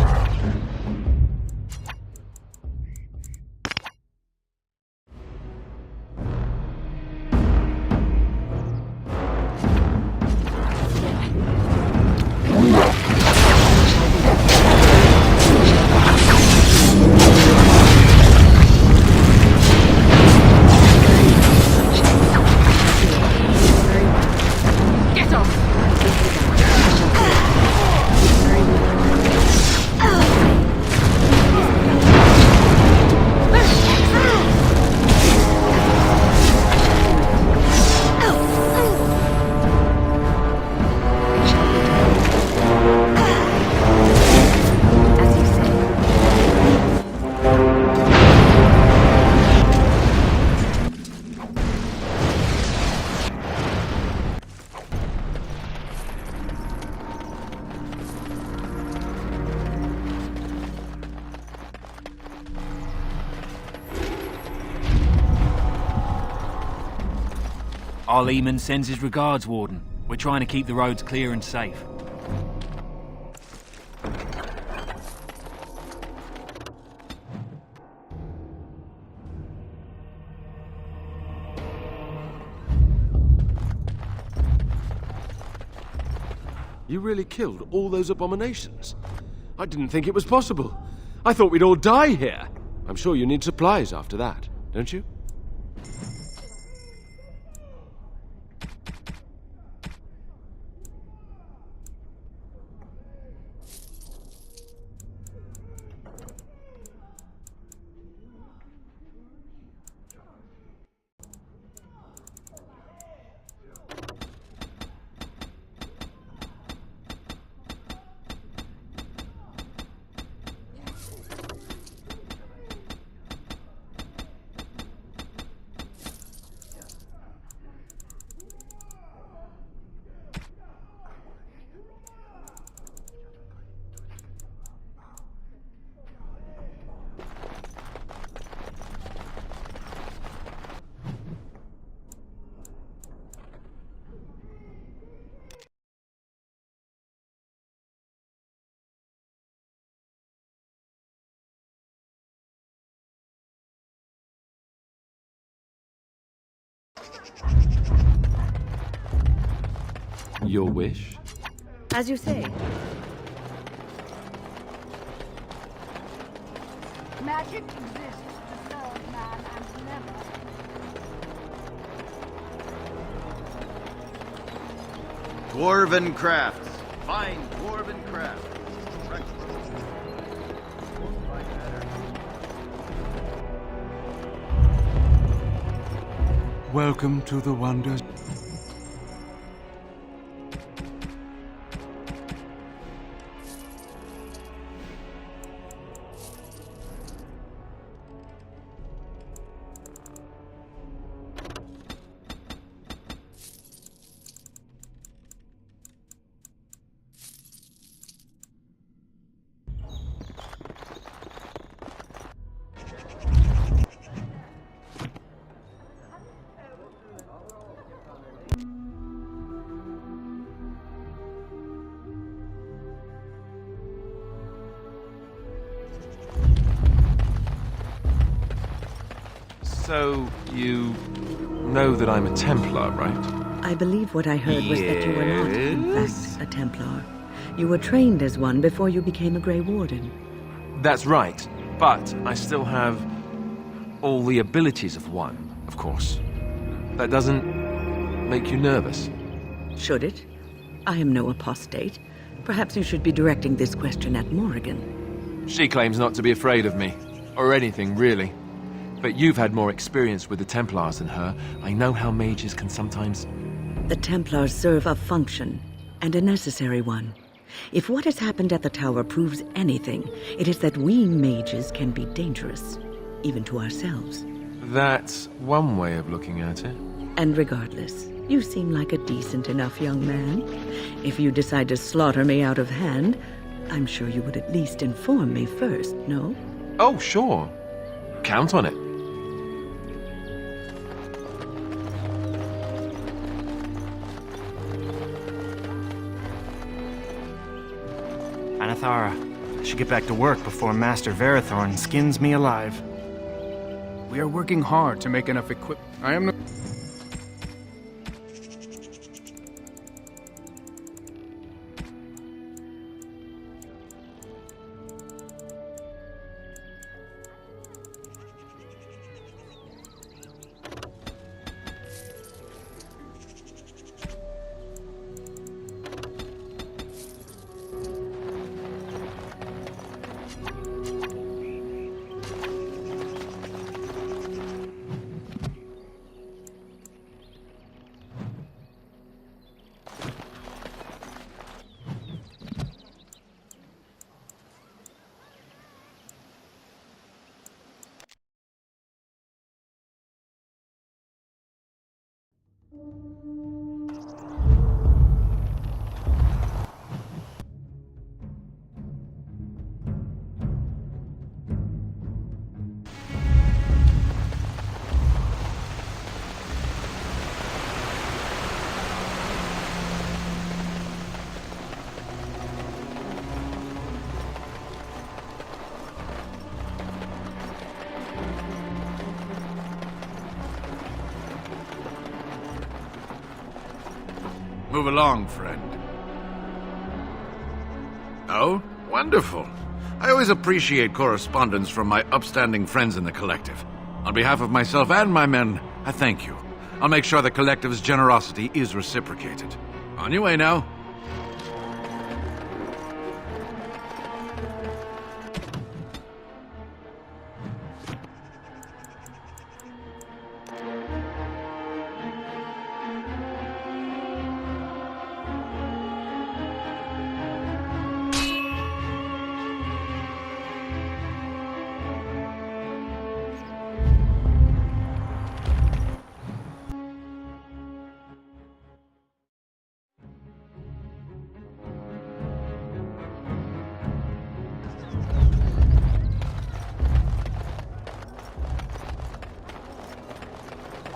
Our Leman sends his regards, Warden. We're trying to keep the roads clear and safe. You really killed all those abominations? I didn't think it was possible. I thought we'd all die here. I'm sure you need supplies after that, don't you? Your wish? As you say. Magic exists to serve man and never. Dwarven crafts. Fine dwarven crafts. Won't find better. Welcome to the wonders. So, you know that I'm a Templar, right? I believe what I heard was that you were not, in fact, a Templar. You were trained as one before you became a Grey Warden. That's right, but I still have all the abilities of one, of course. That doesn't make you nervous. Should it? I am no apostate. Perhaps you should be directing this question at Morrigan. She claims not to be afraid of me, or anything, really. But you've had more experience with the Templars than her. I know how mages can sometimes... The Templars serve a function, and a necessary one. If what has happened at the tower proves anything, it is that we mages can be dangerous, even to ourselves. That's one way of looking at it. And regardless, you seem like a decent enough young man. If you decide to slaughter me out of hand, I'm sure you would at least inform me first, no? Oh, sure. Count on it. Anathara, I should get back to work before Master Verathorn skins me alive. We are working hard to make enough I am... Move along, friend. Oh, wonderful. I always appreciate correspondence from my upstanding friends in the Collective. On behalf of myself and my men, I thank you. I'll make sure the Collective's generosity is reciprocated. On your way now.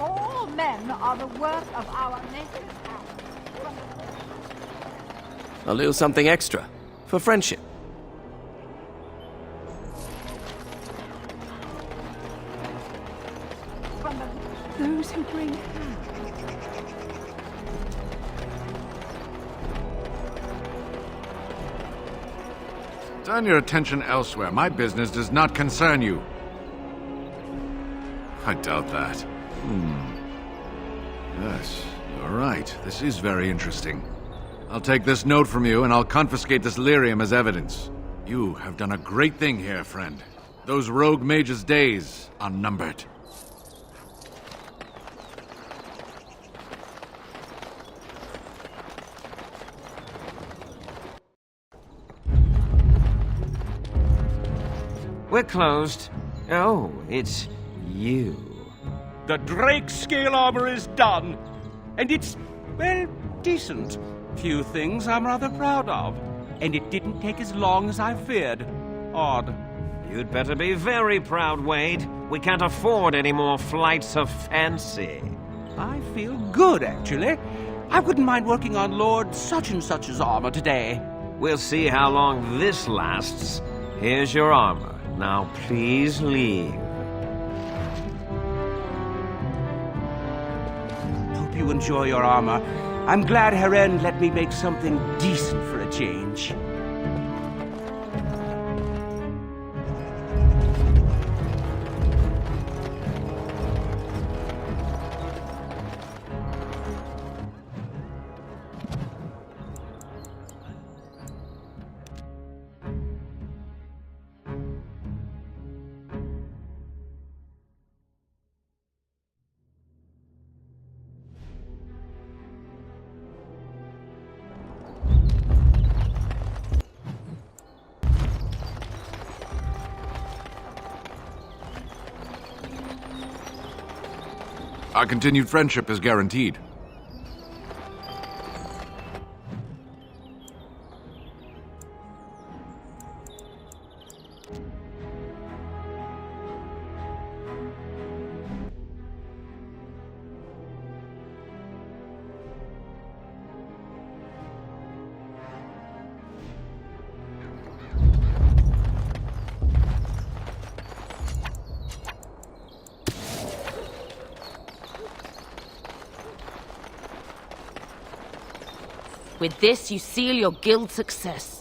All men are the work of our nature's hand. A little something extra. For friendship. Those who bring Turn your attention elsewhere. My business does not concern you. I doubt that. Yes, you're right. This is very interesting. I'll take this note from you, and I'll confiscate this lyrium as evidence. You have done a great thing here, friend. Those rogue mages' days are numbered. We're closed. Oh, it's you. The Drake scale armor is done. And it's, well, decent. Few things I'm rather proud of. And it didn't take as long as I feared. Odd. You'd better be very proud, Wade. We can't afford any more flights of fancy. I feel good, actually. I wouldn't mind working on Lord such-and-such's armor today. We'll see how long this lasts. Here's your armor. Now please leave. Hope you enjoy your armor. I'm glad Heren let me make something decent for a change. Our continued friendship is guaranteed. With this, you seal your guild's success.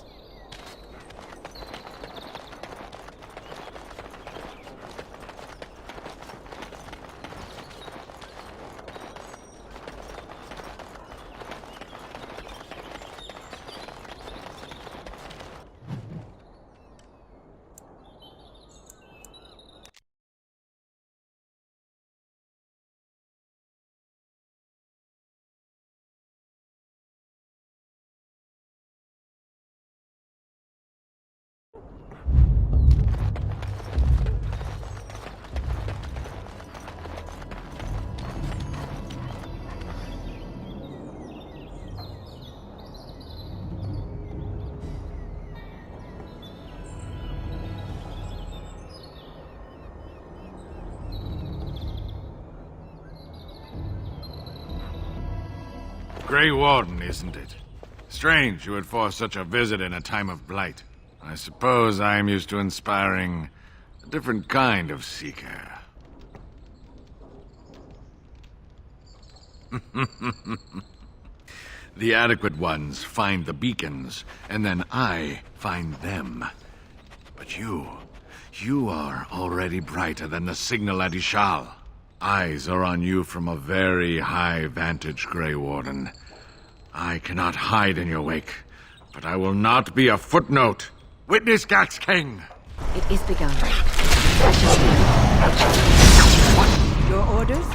Grey Warden, isn't it? Strange you would force such a visit in a time of blight. I suppose I am used to inspiring a different kind of seeker. The adequate ones find the beacons, and then I find them. But you are already brighter than the signal at Ishal. Eyes are on you from a very high vantage, Grey Warden. I cannot hide in your wake, but I will not be a footnote. Witness Gax King! It is begun. Your orders?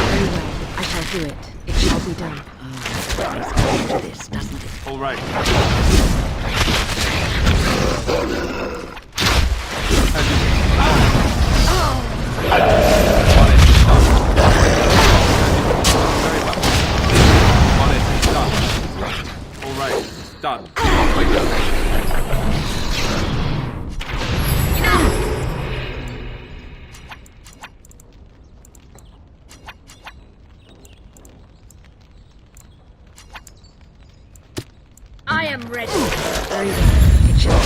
Very well. I shall do am ready. Very well. It shall be.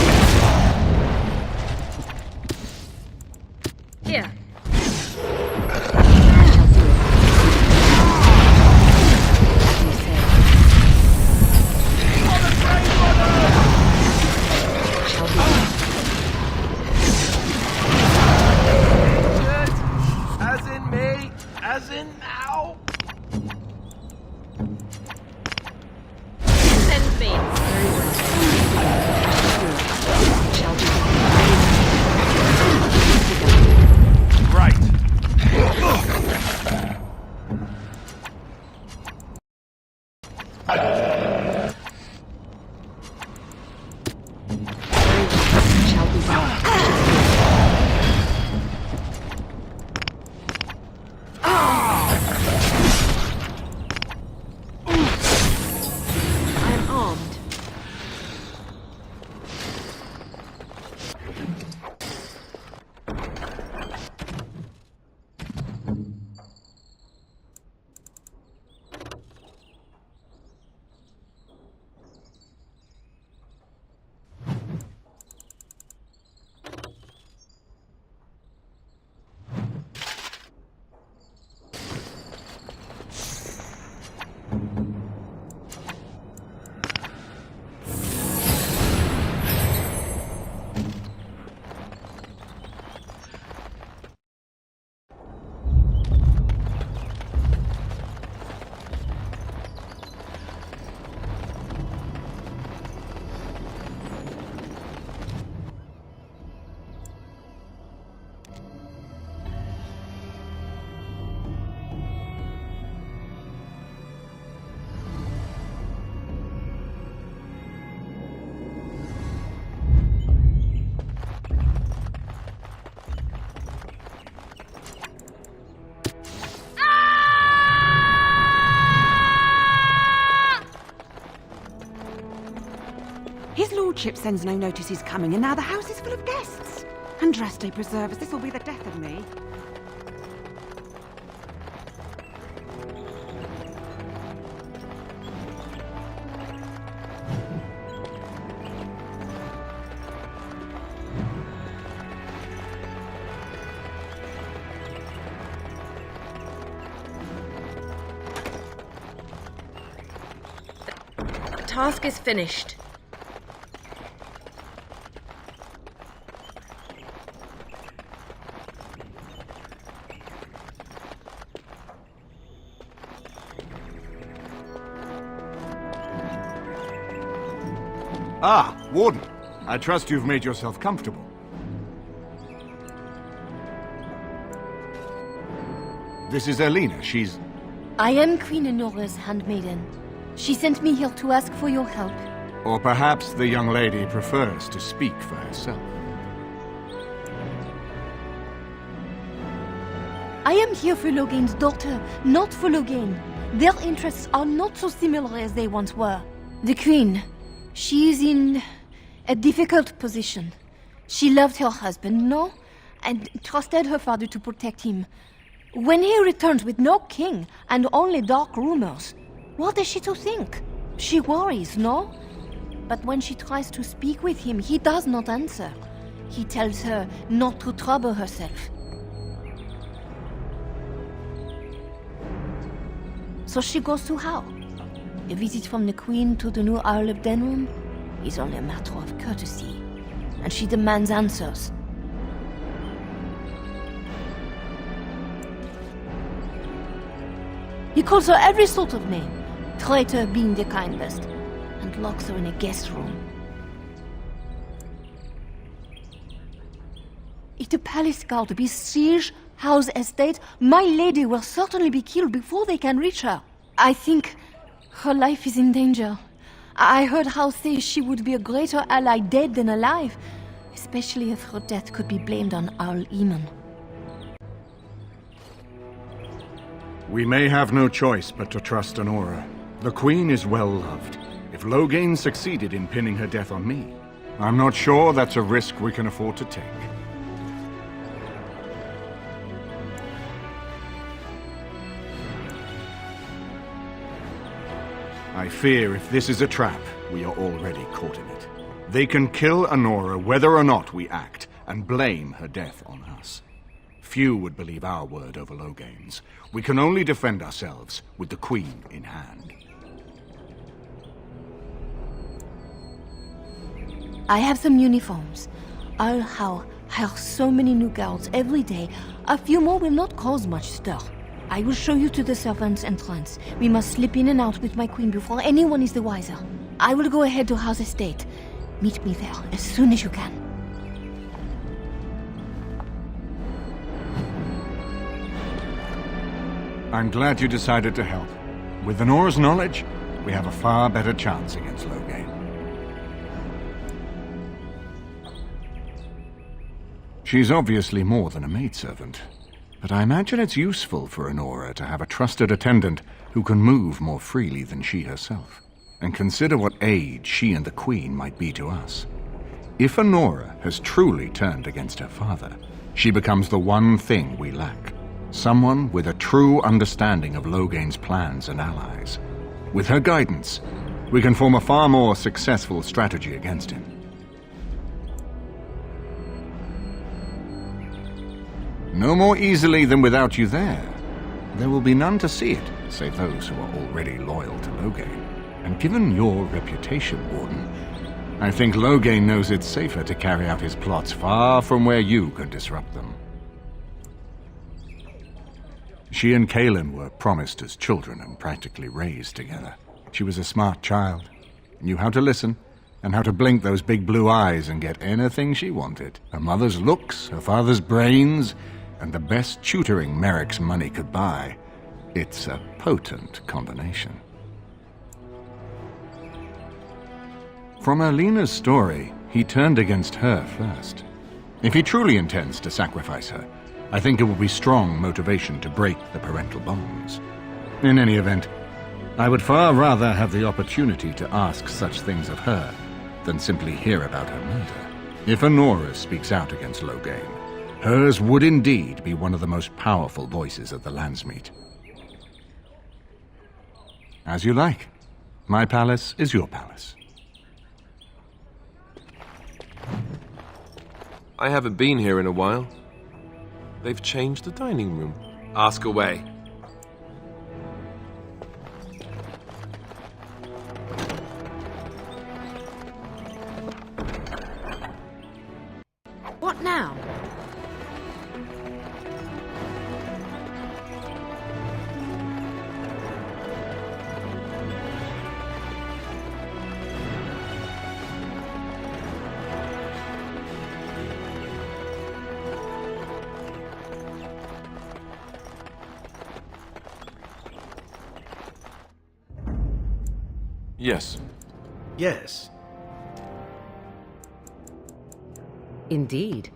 Here. I shall do it. As you say. It shall be. As in me, as in now. Send me. Very well. It shall be done. Right. It shall be done. I am armed. His lordship sends no notice he's coming, and now the house is full of guests. Andraste preserve us, this will be the death of me. The task is finished. Ah, Warden. I trust you've made yourself comfortable. This is Elena. She's... I am Queen Enora's handmaiden. She sent me here to ask for your help. Or perhaps the young lady prefers to speak for herself. I am here for Logain's daughter, not for Logain. Their interests are not so similar as they once were. The Queen, she is in a difficult position. She loved her husband, no, and trusted her father to protect him. When he returns with no king and only dark rumors, what is she to think? She worries, no? But when she tries to speak with him, he does not answer. He tells her not to trouble herself. So she goes to how? A visit from the Queen to the new Earl of Denham is only a matter of courtesy, and she demands answers. He calls her every sort of name, traitor being the kindest, and locks her in a guest room. If the palace guard besiege Howe's estate, my lady will certainly be killed before they can reach her. I think her life is in danger. I heard Howe say she would be a greater ally dead than alive, especially if her death could be blamed on Earl Eamon. We may have no choice but to trust Enora. The Queen is well loved. If Logain succeeded in pinning her death on me, I'm not sure that's a risk we can afford to take. I fear if this is a trap, we are already caught in it. They can kill Anora whether or not we act, and blame her death on us. Few would believe our word over Loghain's. We can only defend ourselves with the Queen in hand. I have some uniforms. I'll hire so many new guards every day. A few more will not cause much stir. I will show you to the servants' entrance. We must slip in and out with my queen before anyone is the wiser. I will go ahead to House Estate. Meet me there as soon as you can. I'm glad you decided to help. With Anora's knowledge, we have a far better chance against Loghain. She's obviously more than a maidservant, but I imagine it's useful for Anora to have a trusted attendant who can move more freely than she herself. And consider what aid she and the Queen might be to us. If Anora has truly turned against her father, she becomes the one thing we lack. Someone with a true understanding of Loghain's plans and allies. With her guidance, we can form a far more successful strategy against him. No more easily than without you there. There will be none to see it, save those who are already loyal to Loghain. And given your reputation, Warden, I think Loghain knows it's safer to carry out his plots far from where you can disrupt them. She and Kaelin were promised as children and practically raised together. She was a smart child, knew how to listen, and how to blink those big blue eyes and get anything she wanted. Her mother's looks, her father's brains, and the best tutoring Merrick's money could buy. It's a potent combination. From Alina's story, he turned against her first. If he truly intends to sacrifice her, I think it will be strong motivation to break the parental bonds. In any event, I would far rather have the opportunity to ask such things of her than simply hear about her murder. If Anora speaks out against Loghain, hers would indeed be one of the most powerful voices of the Landsmeet. As you like. My palace is your palace. I haven't been here in a while. They've changed the dining room. Ask away. What now? Yes. Yes. Indeed.